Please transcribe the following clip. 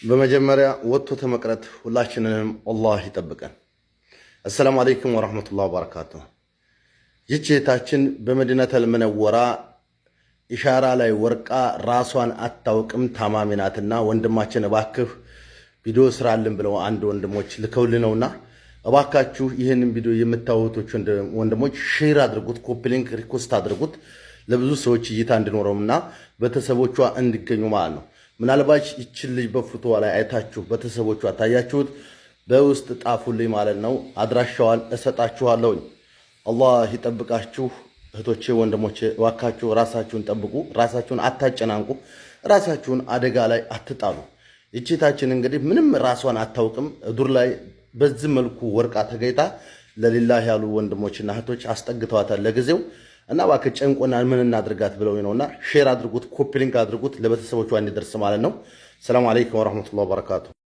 በመጀመሪያ ወጥቶ ተመቅረት ሁላችንንም አላህ ይጠብቀን። አሰላሙ አለይኩም ወራህመቱላሂ ወበረካቱሁ። ይህች እህታችን በመዲነቱል ሙነወራ ኢሻራ ላይ ወርቃ ራሷን አታውቅም ታማሚ ናትና ወንድማችን እባክህ ቪዲዮ ስራልን ብለው አንድ ወንድሞች ልከውልን ነውና እባካችሁ ይህንን ቪዲዮ የምታዩት ወንድሞች ሼር አድርጉት፣ ኮፒ ሊንክ ሪፖስት አድርጉት ለብዙ ሰዎች እይታ እንዲኖረውና ቤተሰቦቿ እንዲገኙ ማለት ነው። ምናልባት ይችን ልጅ በፎቶዋ ላይ አይታችሁ ቤተሰቦቿ ታያችሁት በውስጥ ጣፉልኝ ማለት ነው። አድራሻዋን እሰጣችኋለሁ። አላህ ይጠብቃችሁ እህቶቼ ወንድሞቼ፣ እባካችሁ ራሳችሁን ጠብቁ፣ ራሳችሁን አታጨናንቁ፣ ራሳችሁን አደጋ ላይ አትጣሉ። እቺታችን እንግዲህ ምንም ራሷን አታውቅም ዱር ላይ በዚህ መልኩ ወርቃ ተገይታ ለሌላህ ያሉ ወንድሞችና እህቶች አስጠግተዋታል ለጊዜው እና እባክህ ጨንቆና ምን እናድርጋት ብለው ነውና ሼር አድርጉት፣ ኮፒ ሊንክ አድርጉት ለቤተሰቦቿ እንዲደርስ ማለት ነው። ሰላም አለይኩም ወራህመቱላሂ ወበረካቱ።